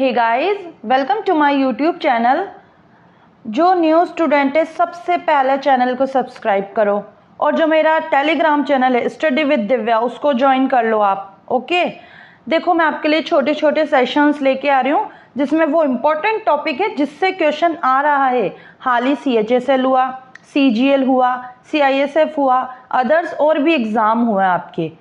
Hey guys, welcome to my YouTube channel. जो new student है सबसे पहले चैनल को सब्सक्राइब करो और जो मेरा टेलीग्राम चैनल है स्टडी विद दिव्या उसको ज्वाइन कर लो आप। ओके, देखो मैं आपके लिए छोटे छोटे सेशंस लेके आ रही हूँ जिसमें वो इम्पोर्टेंट टॉपिक है जिससे क्वेश्चन आ रहा है। हाल ही CHSL हुआ, CGL हुआ, CISF हुआ, अदर्स और भी एग्ज़ाम हुए आपके,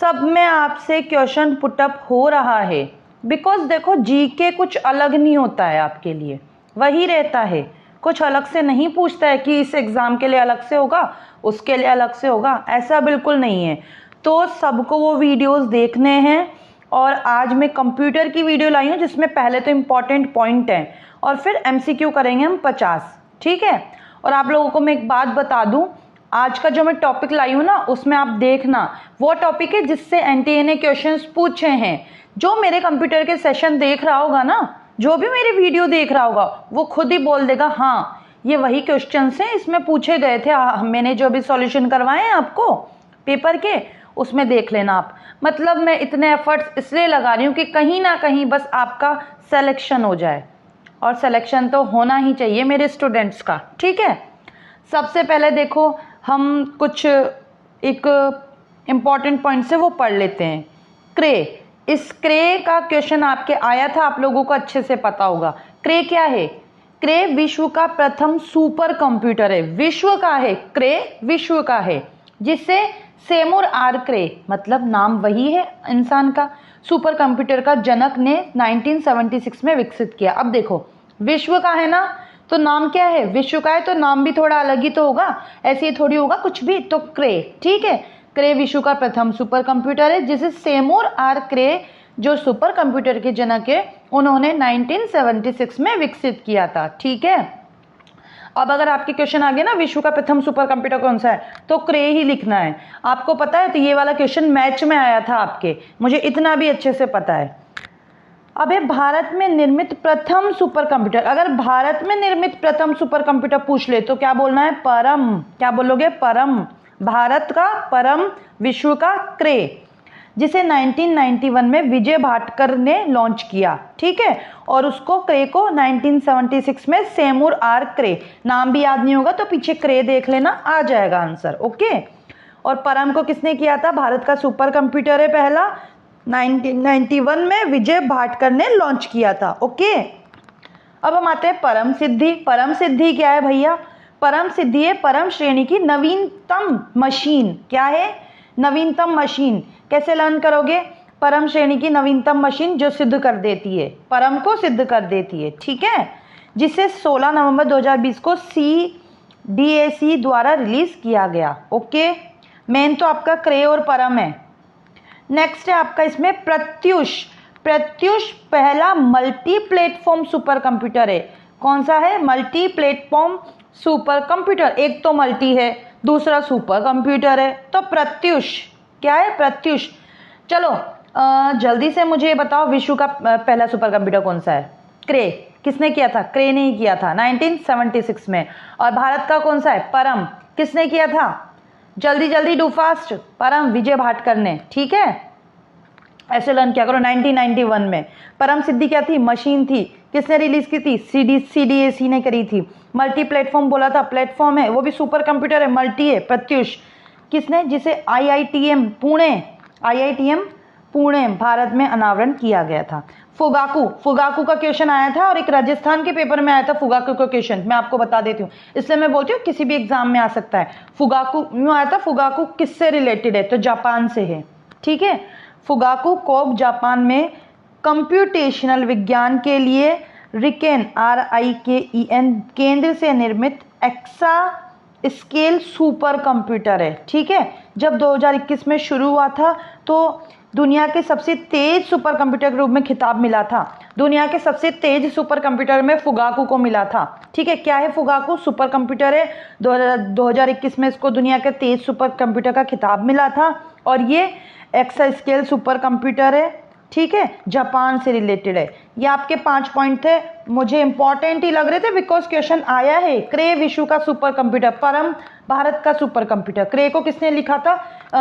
सब में आपसे क्वेश्चन पुटअप हो रहा है। बिकॉज देखो GK कुछ अलग नहीं होता है आपके लिए, वही रहता है, कुछ अलग से नहीं पूछता है कि इस एग्ज़ाम के लिए अलग से होगा उसके लिए अलग से होगा, ऐसा बिल्कुल नहीं है। तो सबको वो वीडियोस देखने हैं और आज मैं कंप्यूटर की वीडियो लाई हूँ जिसमें पहले तो इम्पॉर्टेंट पॉइंट है और फिर MCQ करेंगे हम 50, ठीक है। और आप लोगों को मैं एक बात बता दूँ, आज का जो मैं टॉपिक लाई हूँ ना उसमें आप देखना वो टॉपिक है जिससे NTA ने क्वेश्चंस पूछे हैं। जो मेरे कंप्यूटर के सेशन देख रहा होगा ना, जो भी मेरी वीडियो देख रहा होगा वो खुद ही बोल देगा हाँ ये वही क्वेश्चंस हैं, इसमें पूछे गए थे, मैंने जो भी सॉल्यूशन करवाए हैं आपको पेपर के उसमें देख लेना आप। मतलब मैं इतने एफर्ट्स इसलिए लगा रही हूँ कि कहीं ना कहीं बस आपका सिलेक्शन हो जाए, और सिलेक्शन तो होना ही चाहिए मेरे स्टूडेंट्स का, ठीक है। सबसे पहले देखो हम कुछ एक इम्पॉर्टेंट पॉइंट से वो पढ़ लेते हैं। क्रे, इस क्रे का क्वेश्चन आपके आया था, आप लोगों को अच्छे से पता होगा। क्रे क्या है? क्रे विश्व का प्रथम सुपर कंप्यूटर है। विश्व का है, क्रे विश्व का है, जिसे सेमुर आर क्रे, मतलब नाम वही है इंसान का, सुपर कंप्यूटर का जनक ने 1976 में विकसित किया। अब देखो विश्व का है ना, तो नाम क्या है? विश्व का है तो नाम भी थोड़ा अलग ही तो होगा, ऐसे ही थोड़ी होगा कुछ भी, तो क्रे, ठीक है। क्रे विश्व का प्रथम सुपर कंप्यूटर है जिसे सेमुर आर क्रे जो सुपर कंप्यूटर के जनक है उन्होंने 1976 में विकसित किया था, ठीक है। अब अगर आपके क्वेश्चन आ गए ना विश्व का प्रथम सुपर कंप्यूटर कौन सा है, तो क्रे ही लिखना है। आपको पता है, तो ये वाला क्वेश्चन मैच में आया था आपके, मुझे इतना भी अच्छे से पता है। अब भारत में निर्मित प्रथम सुपर कंप्यूटर, अगर भारत में निर्मित प्रथम सुपर कंप्यूटर पूछ ले तो क्या बोलना है? परम। क्या बोलोगे? परम। भारत का परम, विश्व का क्रे, जिसे 1991 में विजय भाटकर ने लॉन्च किया, ठीक है। और उसको क्रे को 1976 में सेमुर आर क्रे, नाम भी याद नहीं होगा तो पीछे क्रे देख लेना, आ जाएगा आंसर, ओके। और परम को किसने किया था? भारत का सुपर कंप्यूटर है पहला, 1991 में विजय भाटकर ने लॉन्च किया था, ओके। अब हम आते हैं परम सिद्धि। परम सिद्धि क्या है भैया? परम सिद्धि है परम श्रेणी की नवीनतम मशीन। क्या है? नवीनतम मशीन। कैसे लर्न करोगे? परम श्रेणी की नवीनतम मशीन जो सिद्ध कर देती है, परम को सिद्ध कर देती है, ठीक है, जिसे 16 नवंबर 2020 को CDAC द्वारा रिलीज किया गया, ओके। मेन तो आपका क्रे और परम है। नेक्स्ट है आपका इसमें प्रत्युष। प्रत्युष पहला मल्टी प्लेटफॉर्म सुपर कंप्यूटर है। कौन सा है? Multi platform super computer. एक तो मल्टी है, दूसरा सुपर कंप्यूटर है, तो प्रत्युष। क्या है? प्रत्युष। चलो जल्दी से मुझे ये बताओ विश्व का पहला सुपर कंप्यूटर कौन सा है? क्रे। किसने किया था? क्रे ने ही किया था 1976 में। और भारत का कौन सा है? परम। किसने किया था? जल्दी जल्दी डू फास्ट। परम, विजय भाटकर ने, ठीक है। ऐसे लर्न क्या करो। 1991 में परम सिद्धि क्या थी? मशीन थी। किसने रिलीज की थी? CDAC ने करी थी। मल्टी प्लेटफॉर्म बोला था, प्लेटफॉर्म है, वो भी सुपर कंप्यूटर है, मल्टी है। प्रत्युष किसने? जिसे IITM पुणे भारत में अनावरण किया गया था। फुगाकू, फुगाकू का क्वेश्चन आया था और एक राजस्थान के पेपर में आया था फुगाकू का क्वेश्चन, मैं आपको बता देती हूँ, इसलिए मैं बोलती हूँ किसी भी एग्जाम में आ सकता है। फुगाकू यूँ आया था, फुगाकू किससे रिलेटेड है? तो जापान से है, ठीक है। फुगाकू कोब जापान में कंप्यूटेशनल विज्ञान के लिए रिकेन RIKEN केंद्र से निर्मित एक्सा स्केल सुपर कंप्यूटर है, ठीक है। जब 2021 में शुरू हुआ था तो दुनिया के सबसे तेज सुपर कंप्यूटर के रूप में खिताब मिला था। दुनिया के सबसे तेज सुपर कंप्यूटर में फुगाकू को मिला था, ठीक है। क्या है फुगाकू? सुपर कंप्यूटर है। 2021 में इसको दुनिया के तेज सुपर कंप्यूटर का खिताब मिला था और ये एक्सा स्केल सुपर कंप्यूटर है, ठीक है, जापान से रिलेटेड है। ये आपके 5 पॉइंट थे, मुझे इंपॉर्टेंट ही लग रहे थे बिकॉज क्वेश्चन आया है। क्रे विश्व का सुपर कंप्यूटर, परम भारत का सुपर कंप्यूटर। क्रे को किसने लिखा था?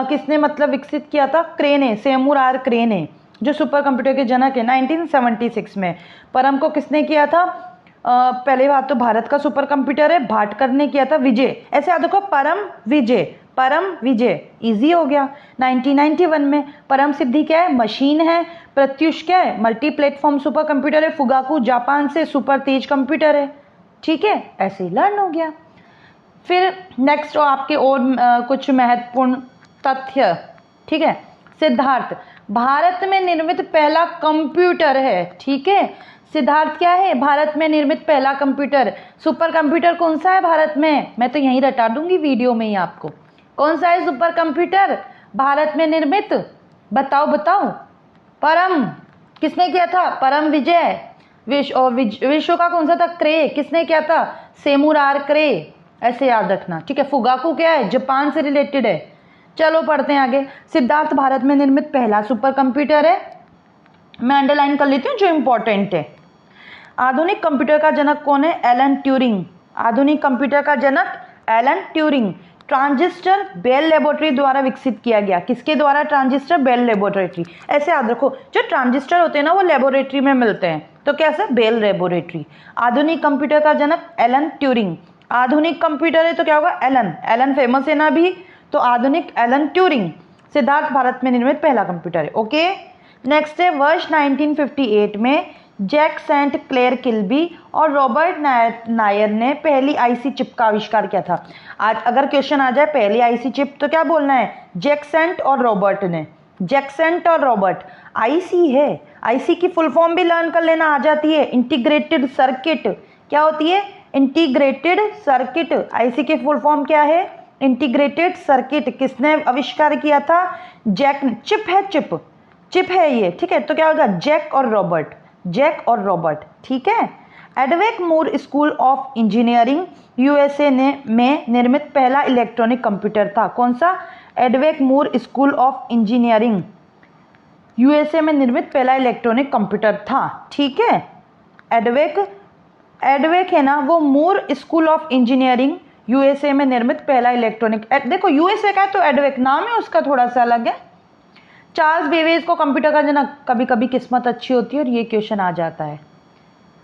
किसने मतलब विकसित किया था? क्रे ने, सेमुर आर क्रे ने, जो सुपर कंप्यूटर के जनक है 1976 में। परम को किसने किया था? पहले बात तो भारत का सुपर कंप्यूटर है, भाटकर ने किया था विजय। ऐसे याद रखो, परम विजय इजी हो गया। 1991 में परम सिद्धि क्या है? मशीन है। प्रत्युष क्या है? मल्टी प्लेटफॉर्म सुपर कंप्यूटर है। फुगाकू जापान से सुपर तेज कंप्यूटर है। ठीक है, ऐसे ही लर्न हो गया। फिर नेक्स्ट आपके और कुछ महत्वपूर्ण तथ्य। ठीक है, सिद्धार्थ भारत में निर्मित पहला कंप्यूटर है। ठीक है, सिद्धार्थ क्या है? भारत में निर्मित पहला कंप्यूटर। सुपर कंप्यूटर कौन सा है भारत में? मैं तो यहीं रटा दूंगी वीडियो में ही आपको। कौन सा है सुपर कंप्यूटर भारत में निर्मित? बताओ बताओ। परम किसने किया था? परम विजय। विश्व का कौन सा था? क्रे। किसने किया था? सेमुरार क्रे। ऐसे याद रखना। ठीक है, फुगाकू क्या है? जापान से रिलेटेड है। चलो पढ़ते हैं आगे। सिद्धार्थ भारत में निर्मित पहला सुपर कंप्यूटर है। मैं अंडरलाइन कर लेती हूँ जो इंपॉर्टेंट है। आधुनिक कंप्यूटर का जनक कौन है? Alan Turing. आधुनिक कंप्यूटर का जनक Alan Turing. Transistor Bell laboratory द्वारा विकसित किया गया। किसके द्वारा? Transistor Bell laboratory. ऐसे याद रखो, जो ट्रांजिस्टर होते हैं ना वो लेबोरेटरी में मिलते हैं, तो कैसे? Bell laboratory. आधुनिक कंप्यूटर का जनक एलन ट्यूरिंग। आधुनिक कंप्यूटर है तो क्या होगा? एलन फेमस है ना अभी, तो आधुनिक एलन ट्यूरिंग। सिद्धार्थ भारत में निर्मित पहला कंप्यूटर है। ओके, नेक्स्ट है वर्ष 1958 में जैक सेंट क्लेयर किल्बी और रॉबर्ट नायर ने पहली आईसी चिप का आविष्कार किया था। आज अगर क्वेश्चन आ जाए पहली आईसी चिप तो क्या बोलना है? जैक सेंट और रॉबर्ट ने। जैक सेंट और रॉबर्ट आईसी है। आईसी की फुल फॉर्म भी लर्न कर लेना आ जाती है, इंटीग्रेटेड सर्किट। क्या होती है? Integrated circuit. आईसी की फुल फॉर्म क्या है? Integrated circuit. किसने आविष्कार किया था? जैक। चिप है ये। ठीक है, तो क्या होगा? जैक और रॉबर्ट। ठीक है। एडवेक मूर स्कूल ऑफ इंजीनियरिंग यूएसए में निर्मित पहला इलेक्ट्रॉनिक कंप्यूटर था। कौन सा? एडवेक मूर स्कूल ऑफ इंजीनियरिंग यूएसए में निर्मित पहला इलेक्ट्रॉनिक कंप्यूटर था। ठीक है, एडवेक है ना, वो मूर स्कूल ऑफ इंजीनियरिंग यूएसए में निर्मित पहला इलेक्ट्रॉनिक। देखो यूएसए का है तो एडवेक नाम है उसका, थोड़ा सा अलग है। चार्ल्स बेबेज को कंप्यूटर का जनक। कभी कभी किस्मत अच्छी होती है और ये क्वेश्चन आ जाता है।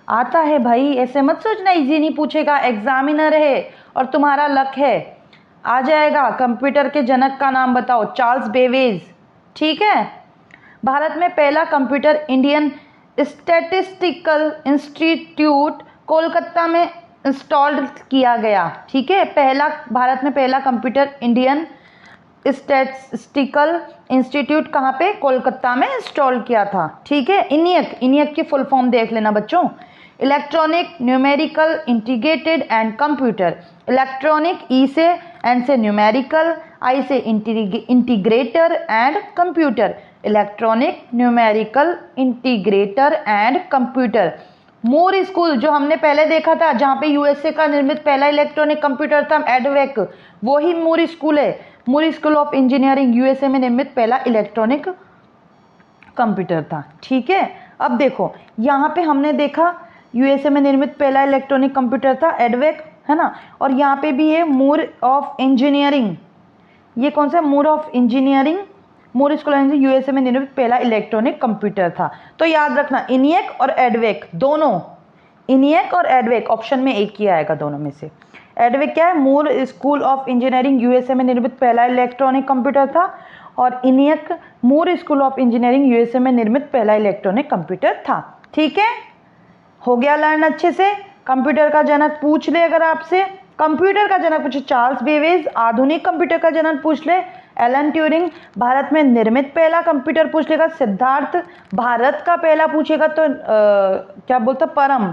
आता है भाई, ऐसे मत सोचना इजी नहीं पूछेगा, एग्जामिनर है और तुम्हारा लक है। आ जाएगा। कंप्यूटर के जनक का नाम बताओ। Charles Babbage. ठीक है। भारत में पहला computer Indian statistical institute Kolkata में इंस्टॉल्ड किया गया। ठीक है, भारत में पहला कंप्यूटर इंडियन स्टैटिस्टिकल इंस्टीट्यूट कहाँ पे? कोलकाता में इंस्टॉल किया था। ठीक है। इनियक की फुल फॉर्म देख लेना बच्चों। Electronic numerical integrated and computer. Electronic E से, एन से न्यूमेरिकल, आई से integrator and computer. Electronic numerical integrator and computer. Moore school जो हमने पहले देखा था, जहाँ पे यूएसए का निर्मित पहला इलेक्ट्रॉनिक कंप्यूटर था एडवेक, वही मूर स्कूल है। Moore school of engineering USA में निर्मित पहला इलेक्ट्रॉनिक कंप्यूटर था। ठीक है। अब देखो यहाँ पे हमने देखा यूएसए में निर्मित पहला इलेक्ट्रॉनिक कंप्यूटर था एडवेक, है ना, और यहाँ पे भी है मूर ऑफ इंजीनियरिंग। ये कौन सा? Moore of engineering, Moore school of USA में निर्मित पहला इलेक्ट्रॉनिक कंप्यूटर था। तो याद रखना इनियक और एडवेक दोनों, इनियक और एडवेक ऑप्शन में एक ही आएगा दोनों में से। एडवेक क्या है? Moore school of engineering USA में निर्मित पहला इलेक्ट्रॉनिक कंप्यूटर था, और ENIAC Moore school of engineering USA में निर्मित पहला इलेक्ट्रॉनिक कंप्यूटर था। ठीक है, हो गया लर्न अच्छे से। कंप्यूटर का जनक पूछ ले अगर आपसे, कंप्यूटर का जनक पूछे चार्ल्स बेबेज, आधुनिक कंप्यूटर का जनक पूछ ले एलन ट्यूरिंग, भारत में निर्मित पहला कंप्यूटर पूछ लेगा सिद्धार्थ, भारत का पहला पूछेगा तो क्या बोलता? परम।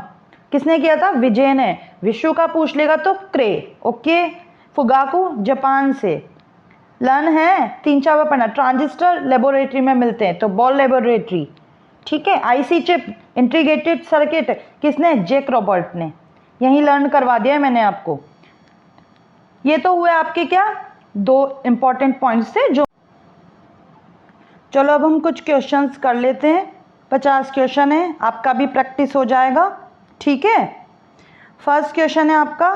किसने किया था? विजय ने। विश्व का पूछ लेगा तो क्रे। ओके। फुगाकू जापान से। लर्न है 3-4 बार पढ़ना। ट्रांजिस्टर लेबोरेटरी में मिलते हैं तो बॉल लेबोरेटरी। ठीक है। आईसी चिप इंटीग्रेटेड सर्किट किसने? जैक रॉबर्ट ने। यही लर्न करवा दिया है मैंने आपको। ये तो हुए आपके क्या 2 इंपॉर्टेंट पॉइंट्स थे जो। चलो अब हम कुछ क्वेश्चंस कर लेते हैं। 50 क्वेश्चन है, आपका भी प्रैक्टिस हो जाएगा। ठीक है। फर्स्ट क्वेश्चन है आपका,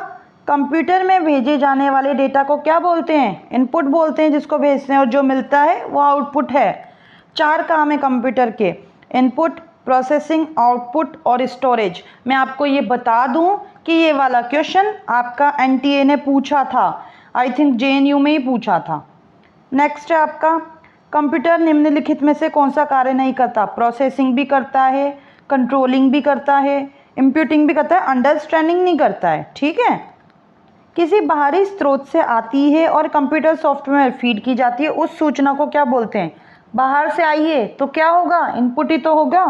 कंप्यूटर में भेजे जाने वाले डेटा को क्या बोलते हैं? इनपुट बोलते हैं जिसको भेजते हैं, और जो मिलता है वो आउटपुट है। 4 काम है कंप्यूटर के, इनपुट, प्रोसेसिंग, आउटपुट और स्टोरेज। मैं आपको ये बता दूं कि ये वाला क्वेश्चन आपका एनटीए ने पूछा था, आई थिंक जेएनयू में ही पूछा था। नेक्स्ट है आपका, कंप्यूटर निम्नलिखित में से कौन सा कार्य नहीं करता? प्रोसेसिंग भी करता है, कंट्रोलिंग भी करता है, इंप्यूटिंग भी करता है, अंडरस्टैंडिंग नहीं करता है। ठीक है, किसी बाहरी स्रोत से आती है और कंप्यूटर सॉफ्टवेयर फीड की जाती है, उस सूचना को क्या बोलते हैं? बाहर से आई है तो क्या होगा? इनपुट ही तो होगा।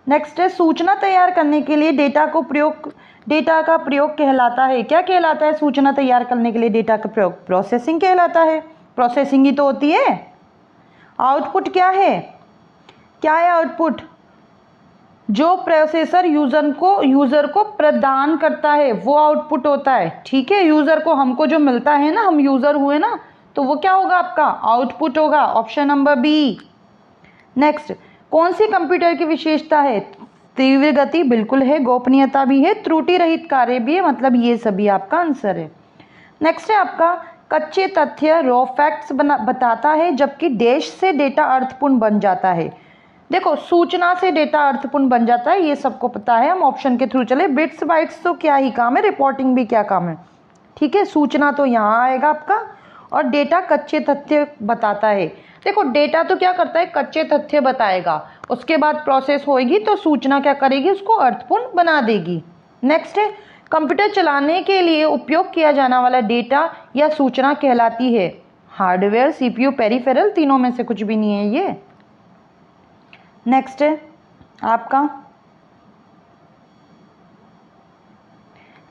नेक्स्ट है, सूचना तैयार करने के लिए डेटा का प्रयोग कहलाता है। क्या कहलाता है सूचना तैयार करने के लिए डेटा का प्रयोग? प्रोसेसिंग कहलाता है। प्रोसेसिंग ही तो होती है। आउटपुट क्या है? क्या है आउटपुट? जो प्रोसेसर यूजर को प्रदान करता है वो आउटपुट होता है। ठीक है, यूजर को, हमको जो मिलता है ना, हम यूजर हुए ना, तो वो क्या होगा? आपका आउटपुट होगा। Option number B. नेक्स्ट, कौन सी कंप्यूटर की विशेषता है? तीव्र गति बिल्कुल है, गोपनीयता भी है, त्रुटि रहित कार्य भी है, मतलब ये सभी आपका आंसर है। नेक्स्ट है आपका, कच्चे तथ्य रॉ फैक्ट्स बताता है जबकि डैश से डेटा अर्थपूर्ण बन जाता है। देखो, सूचना से डेटा अर्थपूर्ण बन जाता है, ये सबको पता है, हम ऑप्शन के थ्रू चले। बिट्स बाइट्स तो क्या ही काम है, रिपोर्टिंग भी क्या काम है। ठीक है, सूचना तो यहाँ आएगा आपका, और डेटा कच्चे तथ्य बताता है। देखो, डेटा तो क्या करता है? कच्चे तथ्य बताएगा, उसके बाद प्रोसेस होएगी तो सूचना क्या करेगी? उसको अर्थपूर्ण बना देगी। नेक्स्ट है, कंप्यूटर चलाने के लिए उपयोग किया जाने वाला डेटा या सूचना कहलाती है हार्डवेयर, सीपीयू, पेरिफेरल, तीनों में से कुछ भी नहीं है ये। नेक्स्ट है आपका,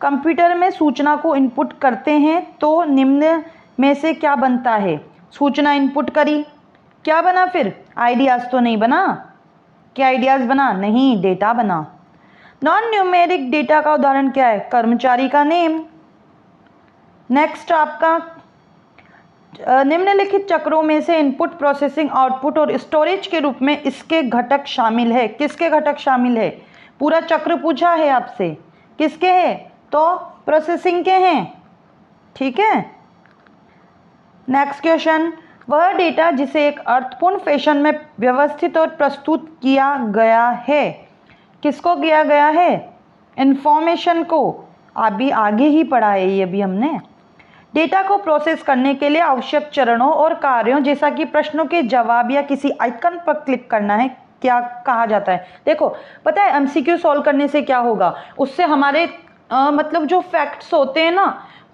कंप्यूटर में सूचना को इनपुट करते हैं तो निम्न में से क्या बनता है? सूचना इनपुट करी, क्या बना फिर? आइडियाज तो नहीं बना। क्या आइडियाज बना? नहीं, डेटा बना। नॉन न्यूमेरिक डेटा का उदाहरण क्या है? कर्मचारी का नेम। नेक्स्ट आपका, निम्नलिखित चक्रों में से इनपुट, प्रोसेसिंग, आउटपुट और स्टोरेज के रूप में इसके घटक शामिल है। किसके घटक शामिल है? पूरा चक्र पूछा है आपसे, किसके है? तो प्रोसेसिंग के हैं। ठीक है। नेक्स्ट क्वेश्चन, वह डेटा जिसे एक अर्थपूर्ण फैशन में व्यवस्थित और प्रस्तुत किया गया है। किसको किया गया है? इंफॉर्मेशन को। अभी आगे ही पढ़ा है ये भी हमने। डेटा को प्रोसेस करने के लिए आवश्यक चरणों और कार्यों जैसा कि प्रश्नों के जवाब या किसी आइकन पर क्लिक करना है क्या कहा जाता है? देखो, पता है एमसीक्यू सॉल्व करने से क्या होगा? उससे हमारे मतलब जो फैक्ट्स होते हैं ना,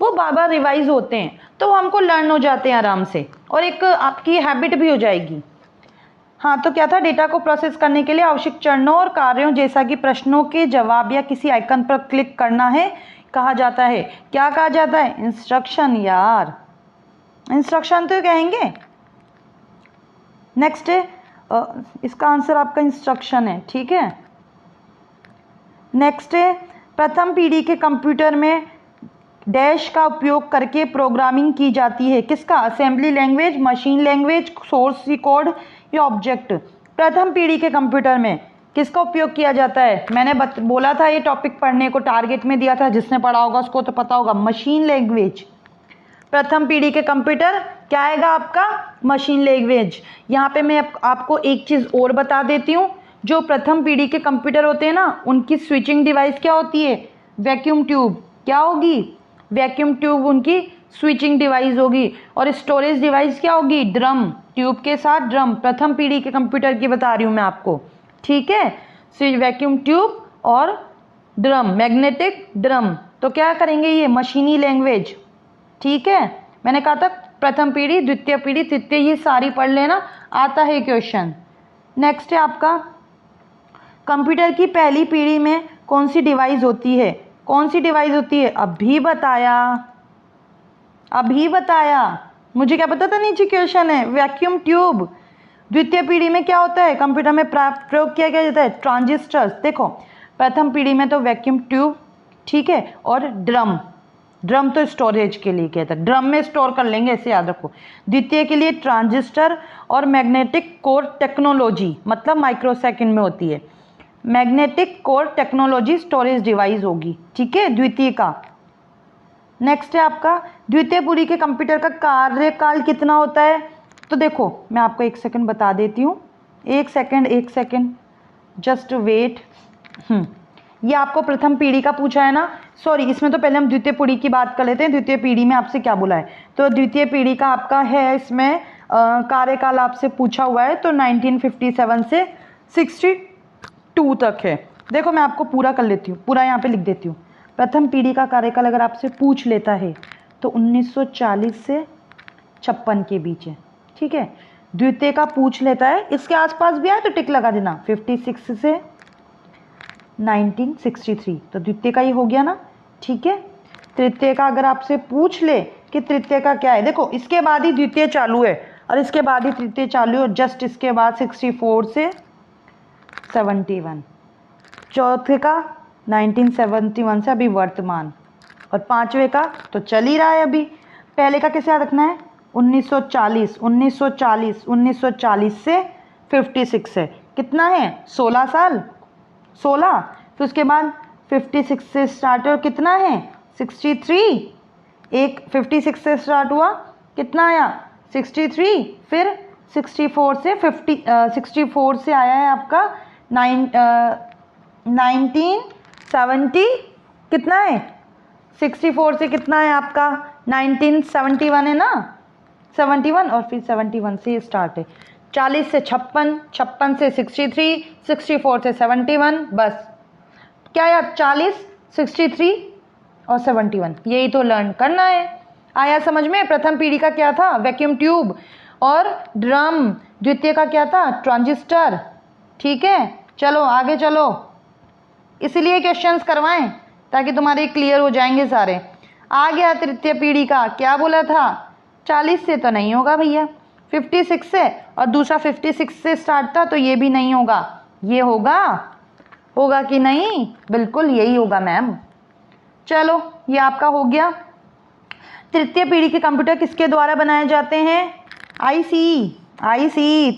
वो बार बार रिवाइज होते हैं, तो हमको लर्न हो जाते हैं आराम से, और एक आपकी हैबिट भी हो जाएगी। हाँ, तो क्या था? डेटा को प्रोसेस करने के लिए आवश्यक चरणों और कार्यों जैसा कि प्रश्नों के जवाब या किसी आइकन पर क्लिक करना है कहा जाता है। क्या कहा जाता है? इंस्ट्रक्शन। यार, इंस्ट्रक्शन तो कहेंगे। नेक्स्ट है, इसका आंसर आपका इंस्ट्रक्शन है। ठीक है। नेक्स्ट है, प्रथम पीढ़ी के कंप्यूटर में डैश का उपयोग करके प्रोग्रामिंग की जाती है। किसका? Assembly language, machine language, source code या ऑब्जेक्ट। प्रथम पीढ़ी के कंप्यूटर में किसका उपयोग किया जाता है? मैंने बोला था ये टॉपिक पढ़ने को, टारगेट में दिया था, जिसने पढ़ा होगा उसको तो पता होगा। Machine language. प्रथम पीढ़ी के कंप्यूटर क्या आएगा आपका? Machine language. यहाँ पे मैं आपको एक चीज़ और बता देती हूँ, जो प्रथम पीढ़ी के कंप्यूटर होते हैं ना, उनकी स्विचिंग डिवाइस क्या होती है? Vacuum tube. क्या होगी? वैक्यूम ट्यूब उनकी स्विचिंग डिवाइस होगी। और स्टोरेज डिवाइस क्या होगी? ड्रम। ट्यूब के साथ ड्रम। प्रथम पीढ़ी के कंप्यूटर की बता रही हूँ मैं आपको। ठीक है, वैक्यूम ट्यूब और ड्रम, मैग्नेटिक ड्रम। तो क्या करेंगे? ये मशीनी लैंग्वेज। ठीक है, मैंने कहा था प्रथम पीढ़ी, द्वितीय पीढ़ी, तृतीय, ये सारी पढ़ लेना, आता है क्वेश्चन। नेक्स्ट है आपका, कंप्यूटर की पहली पीढ़ी में कौन सी डिवाइस होती है? कौन सी डिवाइस होती है? अभी बताया। मुझे क्या पता था नीचे क्वेश्चन है। Vacuum tube. द्वितीय पीढ़ी में क्या होता है? कंप्यूटर में प्रयोग किया जाता है ट्रांजिस्टर्स। देखो, प्रथम पीढ़ी में तो वैक्यूम ट्यूब, ठीक है, और ड्रम। ड्रम तो स्टोरेज के लिए कहता है, ड्रम में स्टोर कर लेंगे, ऐसे याद रखो। द्वितीय के लिए ट्रांजिस्टर और मैग्नेटिक कोर टेक्नोलॉजी, मतलब माइक्रोसेकंड में होती है। Magnetic core technology storage device होगी। ठीक है, द्वितीय का। नेक्स्ट है आपका, द्वितीय पीढ़ी के कंप्यूटर का कार्यकाल कितना होता है? तो देखो मैं आपको 1 सेकंड बता देती हूँ, 1 सेकंड जस्ट वेट। ये आपको प्रथम पीढ़ी का पूछा है ना, सॉरी इसमें तो पहले हम द्वितीय पीढ़ी की बात कर लेते हैं। द्वितीय पीढ़ी में आपसे क्या बोला है, तो द्वितीय पीढ़ी का आपका है इसमें कार्यकाल आपसे पूछा हुआ है, तो 1957 से 62 तक है। देखो मैं आपको पूरा कर लेती हूँ, पूरा यहाँ पे लिख देती हूँ। प्रथम पीढ़ी का कार्यकाल अगर आपसे पूछ लेता है तो 1940 से 56 के बीच है, ठीक है। द्वितीय का पूछ लेता है, इसके आसपास भी आए तो टिक लगा देना, 56 से 1963, तो द्वितीय का ही हो गया ना, ठीक है। तृतीय का अगर आपसे पूछ ले कि तृतीय का क्या है, देखो इसके बाद ही द्वितीय चालू है और इसके बाद ही तृतीय चालू है, और जस्ट इसके बाद 64 से 71। चौथे का 1971 से अभी वर्तमान, और पांचवे का तो चल ही रहा है अभी। पहले का कैसे याद रखना है, 1940 से 56 है, कितना है 16 साल, 16। फिर उसके बाद 56 से स्टार्ट और कितना है 63, एक 56 से स्टार्ट हुआ कितना आया 63, फिर 64 से 64 से आया है आपका 1970, कितना है 64 से कितना है आपका 1971 है ना, 71, और फिर 71 से स्टार्ट है। 40 से 56, 56 से 63, 64 से 71, बस क्या यार 40, 63 और 71, यही तो लर्न करना है। आया समझ में। प्रथम पीढ़ी का क्या था, वैक्यूम ट्यूब और ड्रम। द्वितीय का क्या था, ट्रांजिस्टर, ठीक है। चलो आगे चलो, इसलिए क्वेश्चंस करवाएं ताकि तुम्हारे क्लियर हो जाएंगे सारे। आ गया तृतीय पीढ़ी का, क्या बोला था 40 से तो नहीं होगा भैया, 56 से, और दूसरा 56 से स्टार्ट था तो ये भी नहीं होगा, ये होगा कि नहीं, बिल्कुल यही होगा मैम। चलो ये आपका हो गया। तृतीय पीढ़ी के कंप्यूटर किसके द्वारा बनाए जाते हैं, आईसी।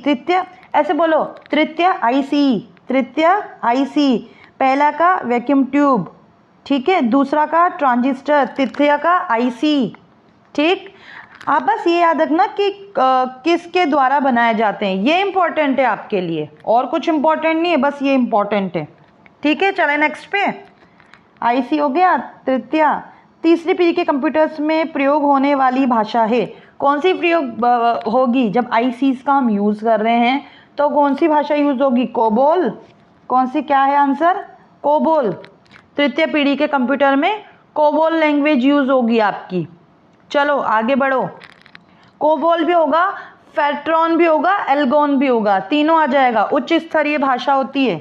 तृतीय ऐसे बोलो, तृतीय आईसी। पहला का वैक्यूम ट्यूब, ठीक है, दूसरा का ट्रांजिस्टर, तृतीय का आईसी, ठीक। आप बस ये याद रखना कि किसके द्वारा बनाए जाते हैं, ये इंपॉर्टेंट है आपके लिए, और कुछ इंपॉर्टेंट नहीं है, बस ये इंपॉर्टेंट है, ठीक है। चले नेक्स्ट पे, आईसी हो गया तृतीय। तीसरी पीढ़ी के कंप्यूटर्स में प्रयोग होने वाली भाषा है, कौन सी प्रयोग होगी जब आईसीज का हम यूज़ कर रहे हैं, तो कौन सी भाषा यूज़ होगी, कोबोल। कौन सी, क्या है आंसर, कोबोल। तृतीय पीढ़ी के कंप्यूटर में कोबोल लैंग्वेज यूज़ होगी आपकी। चलो आगे बढ़ो, कोबोल भी होगा, फैट्रॉन भी होगा, एल्गोन भी होगा, तीनों आ जाएगा, उच्च स्तरीय भाषा होती है।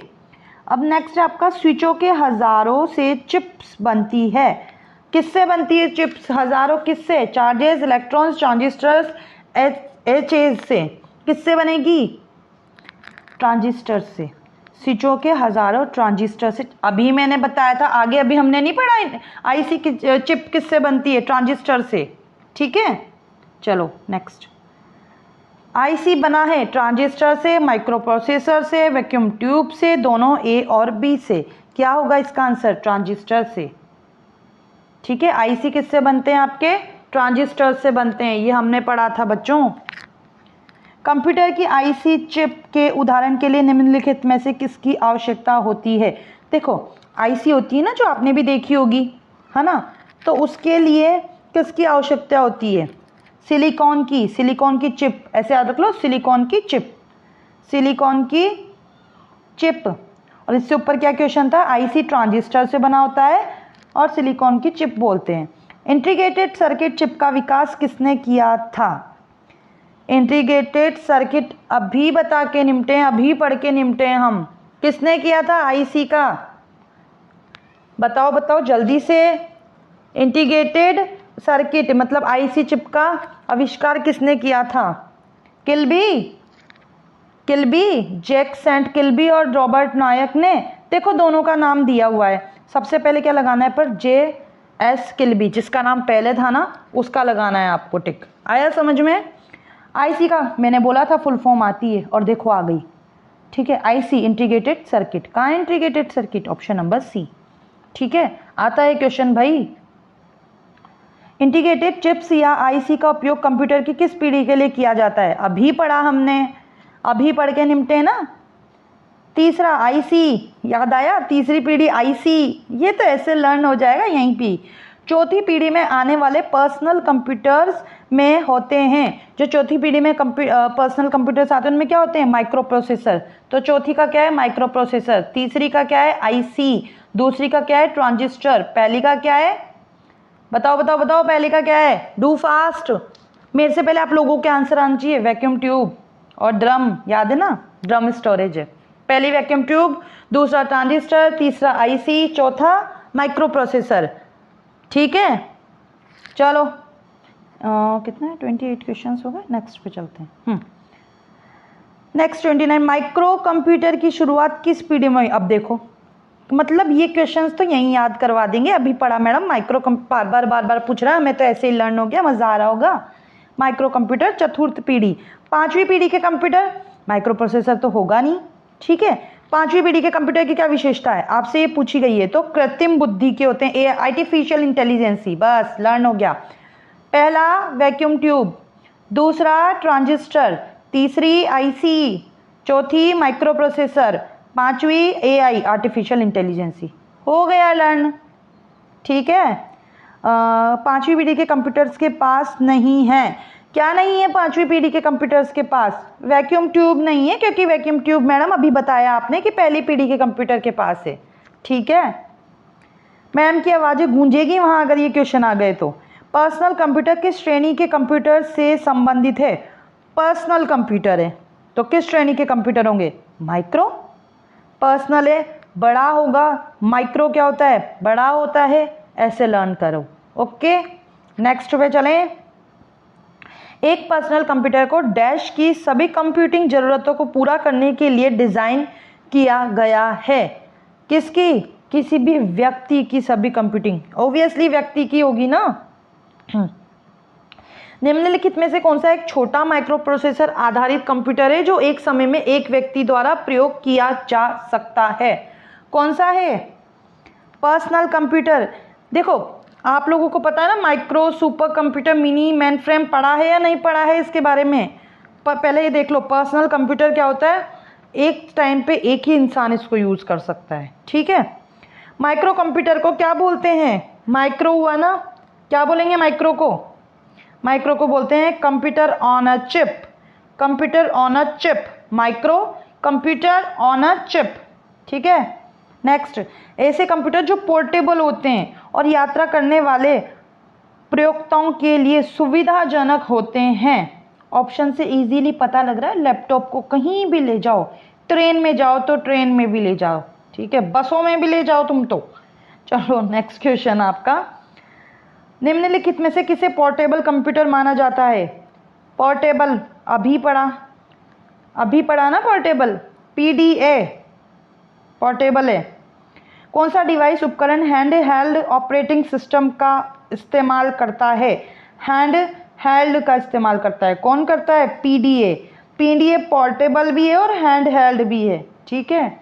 अब नेक्स्ट आपका स्विचों के हजारों से चिप्स बनती है, किससे बनती है चिप्स, हजारों किससे, चार्जेस, इलेक्ट्रॉन्स, ट्रांजिस्टर्स, एचएज से, किससे बनेगी, ट्रांजिस्टर से। स्विचों के हजारों ट्रांजिस्टर से, अभी मैंने बताया था, आगे अभी हमने नहीं पढ़ा आईसी की चिप किससे बनती है, ट्रांजिस्टर से, ठीक है। चलो नेक्स्ट, आईसी बना है ट्रांजिस्टर से, माइक्रो प्रोसेसर से, वैक्यूम ट्यूब से, दोनों ए और बी से। क्या होगा इसका आंसर, ट्रांजिस्टर से, ठीक है। आईसी किससे बनते हैं आपके, ट्रांजिस्टर से बनते हैं, ये हमने पढ़ा था बच्चों। कंप्यूटर की आईसी चिप के उदाहरण के लिए निम्नलिखित में से किसकी आवश्यकता होती है। देखो आईसी होती है ना जो आपने भी देखी होगी, है ना, तो उसके लिए किसकी आवश्यकता होती है, सिलिकॉन की चिप, ऐसे याद रख लो, सिलिकॉन की चिप। और इससे ऊपर क्या क्वेश्चन था, आईसी ट्रांजिस्टर से बना होता है और सिलिकॉन की चिप बोलते हैं। इंटीग्रेटेड सर्किट चिप का विकास किसने किया था, इंटीग्रेटेड सर्किट अभी बता के निपटे हैं, अभी पढ़ के निपटे हैं हम, किसने किया था आईसी का, बताओ जल्दी से। इंटीग्रेटेड सर्किट मतलब आईसी चिप का आविष्कार किसने किया था, किल्बी, जैक सेंट किल्बी और रॉबर्ट नायक ने। देखो दोनों का नाम दिया हुआ है, सबसे पहले क्या लगाना है पर, JS किल्बी, जिसका नाम पहले था ना उसका लगाना है आपको टिक। आया समझ में। आईसी का मैंने बोला था फुल फॉर्म आती है, और देखो आ गई, ठीक है। आईसी इंटीग्रेटेड सर्किट, कहाँ है integrated circuit, option number C, ठीक है। आता है क्वेश्चन भाई, इंटीग्रेटेड चिप्स या आईसी का उपयोग कंप्यूटर की किस पीढ़ी के लिए किया जाता है? अभी पढ़ा हमने, अभी पढ़ के निपटे ना। तीसरा आईसी, याद आया? तीसरी पीढ़ी आईसी, ये तो ऐसे लर्न हो जाएगा यहीं पे। चौथी पीढ़ी में आने वाले पर्सनल कंप्यूटर्स में होते हैं, जो चौथी पीढ़ी में पर्सनल कंप्यूटर्स आते हैं उनमें क्या होते हैं? Micro processor. तो चौथी का क्या है? Micro processor. तीसरी का क्या है? आईसी। दूसरी का क्या है? ट्रांजिस्टर। पहली का क्या है? बताओ बताओ बताओ, पहले का क्या है? डू फास्ट, मेरे से पहले आप लोगों के आंसर आना चाहिए। वैक्यूम ट्यूब और ड्रम, याद है ना? ड्रम स्टोरेज है। पहली वैक्यूम ट्यूब, दूसरा ट्रांजिस्टर, तीसरा आईसी, चौथा माइक्रो प्रोसेसर। ठीक है, चलो कितना है? 28 क्वेश्चंस हो गए। नेक्स्ट पे चलते हैं। नेक्स्ट 29, माइक्रो कंप्यूटर की शुरुआत किस पीढ़ी में हुई? अब देखो, मतलब ये क्वेश्चंस तो यहीं याद करवा देंगे। अभी पढ़ा मैडम, माइक्रो बार बार पूछ रहा है, हमें तो ऐसे ही लर्न हो गया, मजा आ रहा होगा। माइक्रो कंप्यूटर चतुर्थ पीढ़ी। पांचवी पीढ़ी के कंप्यूटर, माइक्रो प्रोसेसर तो होगा नहीं। ठीक है, पांचवी पीढ़ी के कंप्यूटर की क्या विशेषता है? आपसे ये पूछी गई है, तो कृत्रिम बुद्धि के होते हैं, आर्टिफिशियल इंटेलिजेंसी। बस लर्न हो गया। पहला वैक्यूम ट्यूब, दूसरा ट्रांजिस्टर, तीसरी आईसी, चौथी माइक्रो प्रोसेसर, पांचवी एआई, आर्टिफिशियल इंटेलिजेंसी। हो गया लर्न। ठीक है, पांचवी पीढ़ी के कंप्यूटर्स के पास नहीं है। क्या नहीं है पांचवी पीढ़ी के कंप्यूटर्स के पास? वैक्यूम ट्यूब नहीं है, क्योंकि वैक्यूम ट्यूब मैडम अभी बताया आपने कि पहली पीढ़ी के कंप्यूटर के पास है। ठीक है, मैम की आवाज़ें गूंजेगी वहाँ अगर ये क्वेश्चन आ गए तो। पर्सनल कंप्यूटर किस श्रेणी के कंप्यूटर से संबंधित है? पर्सनल कंप्यूटर है तो किस श्रेणी के कंप्यूटर होंगे? माइक्रो। पर्सनल है, बड़ा होगा। माइक्रो क्या होता है? बड़ा होता है। ऐसे लर्न करो। ओके, नेक्स्ट पे चलें। एक पर्सनल कंप्यूटर को डैश की सभी कंप्यूटिंग जरूरतों को पूरा करने के लिए डिजाइन किया गया है। किसकी? किसी भी व्यक्ति की सभी कंप्यूटिंग, ऑब्वियसली व्यक्ति की होगी ना। निम्नलिखित में से कौन सा एक छोटा माइक्रो प्रोसेसर आधारित कंप्यूटर है जो एक समय में एक व्यक्ति द्वारा प्रयोग किया जा सकता है? कौन सा है? Personal computer. देखो, आप लोगों को पता है ना, micro, super computer, mini, main frame पढ़ा है या नहीं पढ़ा है इसके बारे में? पहले ये देख लो, पर्सनल कंप्यूटर क्या होता है? एक टाइम पे एक ही इंसान इसको यूज कर सकता है। ठीक है, माइक्रो कंप्यूटर को क्या बोलते हैं? माइक्रो हुआ ना, क्या बोलेंगे माइक्रो को? माइक्रो को बोलते हैं computer on a chip. Computer on a chip, micro computer on a chip. ठीक है, नेक्स्ट, ऐसे कंप्यूटर जो पोर्टेबल होते हैं और यात्रा करने वाले प्रयोक्ताओं के लिए सुविधाजनक होते हैं। ऑप्शन से इजीली पता लग रहा है, लैपटॉप को कहीं भी ले जाओ, ट्रेन में जाओ तो ट्रेन में भी ले जाओ, ठीक है, बसों में भी ले जाओ तुम तो। चलो नेक्स्ट क्वेश्चन आपका, निम्नलिखित में से किसे पोर्टेबल कंप्यूटर माना जाता है? पोर्टेबल अभी पढ़ा ना, पोर्टेबल, पीडीए पोर्टेबल है। कौन सा डिवाइस उपकरण हैंड हेल्ड ऑपरेटिंग सिस्टम का इस्तेमाल करता है? हैंड हेल्ड का इस्तेमाल करता है। कौन करता है? पीडीए। पीडीए पोर्टेबल भी है और हैंड हेल्ड भी है। ठीक है,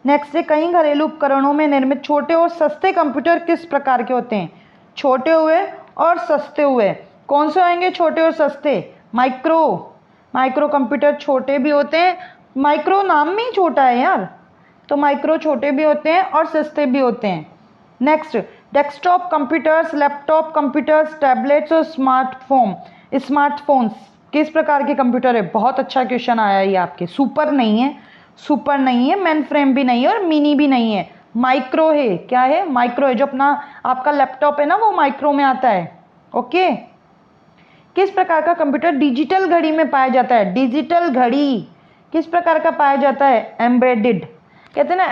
नेक्स्ट है, कई घरेलू उपकरणों में निर्मित छोटे और सस्ते कंप्यूटर किस प्रकार के होते हैं? छोटे हुए और सस्ते हुए। कौन से होंगे छोटे और सस्ते? माइक्रो कंप्यूटर छोटे भी होते हैं, माइक्रो नाम में ही छोटा है यार, तो माइक्रो छोटे भी होते हैं और सस्ते भी होते हैं। Next, desktop computers, laptop computers, tablets और स्मार्टफोन्स किस प्रकार के कंप्यूटर है? बहुत अच्छा क्वेश्चन आया ये आपके। सुपर नहीं है, मेन फ्रेम भी नहीं है और मिनी भी नहीं है, माइक्रो है। क्या है? माइक्रो है। जो अपना आपका लैपटॉप है ना, वो माइक्रो में आता है। ओके, किस प्रकार का कंप्यूटर डिजिटल घड़ी में पाया जाता है? डिजिटल घड़ी किस प्रकार का पाया जाता है? एम्बेडेड, कहते हैं ना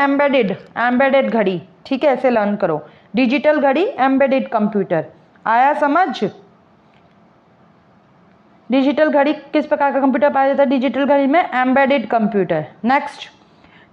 एम्बेडेड घड़ी। ठीक है, ऐसे लर्न करो, डिजिटल घड़ी, एम्बेडेड कंप्यूटर। आया समझ? डिजिटल घड़ी किस प्रकार का कंप्यूटर पाया जाता है? डिजिटल घड़ी में एम्बेडेड कंप्यूटर। नेक्स्ट,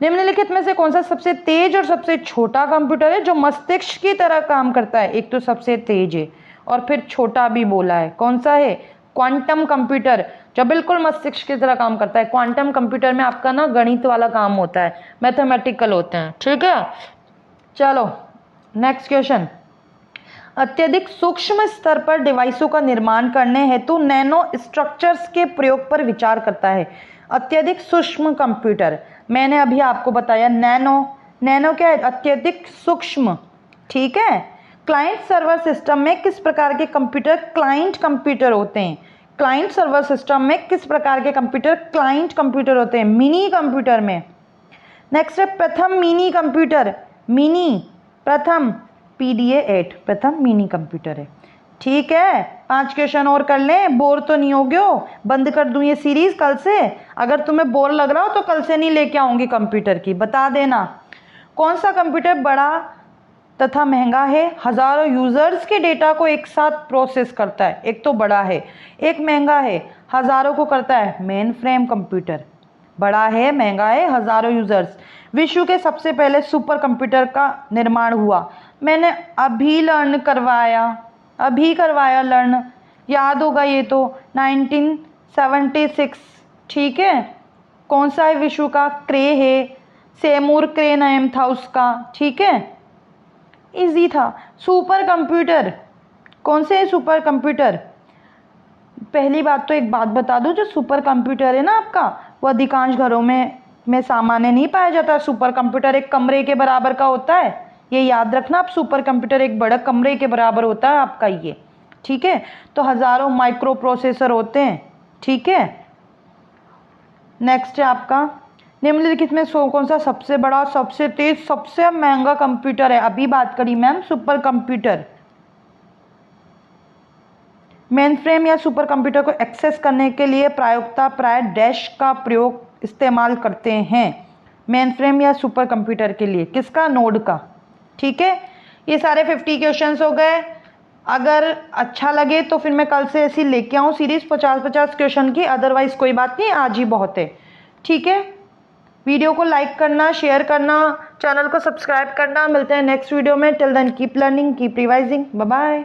निम्नलिखित में से कौन सा सबसे तेज और सबसे छोटा कंप्यूटर है जो मस्तिष्क की तरह काम करता है? एक तो सबसे तेज है और फिर छोटा भी बोला है। कौन सा है? क्वांटम कंप्यूटर, जो बिल्कुल मस्तिष्क की तरह काम करता है। क्वांटम कंप्यूटर में आपका ना गणित वाला काम होता है, मैथमेटिकल होते हैं। ठीक है, चलो नेक्स्ट क्वेश्चन, अत्यधिक सूक्ष्म स्तर पर डिवाइसों का निर्माण करने हेतु नैनो स्ट्रक्चर्स के प्रयोग पर विचार करता है। अत्यधिक सूक्ष्म कंप्यूटर, मैंने अभी आपको बताया नैनो क्या है? अत्यधिक सूक्ष्म, ठीक है। क्लाइंट सर्वर सिस्टम में किस प्रकार के कंप्यूटर क्लाइंट कंप्यूटर होते हैं? क्लाइंट सर्वर सिस्टम में किस प्रकार के कंप्यूटर क्लाइंट कंप्यूटर होते हैं? मिनी कंप्यूटर में। नेक्स्ट है प्रथम मिनी कंप्यूटर, प्रथम PDA 8 प्रथम मिनी कंप्यूटर है, ठीक है। 5 क्वेश्चन और कर लें, बोर तो नहीं हो गयो। बंद कर दूं ये सीरीज कल से, अगर तुम्हें बोर लग रहा हो तो कल से नहीं लेके आऊंगी कंप्यूटर की, बता देना। कौन सा कंप्यूटर बड़ा तथा महंगा है? हजारों यूजर्स के डेटा को एक साथ प्रोसेस करता है। एक तो बड़ा है, एक महंगा है, हजारों को करता है। मेन फ्रेम कंप्यूटर बड़ा है, महंगा है, हजारों यूजर्स। विश्व के सबसे पहले सुपर कंप्यूटर का निर्माण हुआ, मैंने अभी करवाया लर्न, याद होगा ये तो, 1976, ठीक है। कौन सा है विश्व का? क्रे है, सेमूर क्रे नाम था उसका, ठीक है। इजी था। सुपर कंप्यूटर, कौन से है सुपर कंप्यूटर? पहली बात तो एक बात बता दूं, जो सुपर कंप्यूटर है ना आपका, वो अधिकांश घरों में सामान्य नहीं पाया जाता। सुपर कंप्यूटर एक कमरे के बराबर का होता है, ये याद रखना आप। सुपर कंप्यूटर एक बड़े कमरे के बराबर होता है आपका ये, ठीक है। तो हजारों माइक्रो प्रोसेसर होते हैं, ठीक है। नेक्स्ट है आपका, निम्नलिखित में कौन सा सबसे बड़ा, सबसे तेज, सबसे महंगा कंप्यूटर है? अभी बात करी ma'am super computer. Main frame या सुपर कंप्यूटर को एक्सेस करने के लिए प्रायोगिकता प्राय डैश का प्रयोग इस्तेमाल करते हैं। मेन फ्रेम या सुपर कंप्यूटर के लिए किसका? नोड का, ठीक है। ये सारे 50 क्वेश्चंस हो गए। अगर अच्छा लगे तो फिर मैं कल से ऐसी लेके आऊँ सीरीज 50-50 क्वेश्चन की, अदरवाइज कोई बात नहीं, आज ही बहुत है, ठीक है। वीडियो को लाइक करना, शेयर करना, चैनल को सब्सक्राइब करना। मिलते हैं नेक्स्ट वीडियो में। Till then keep learning, keep revising, bye bye.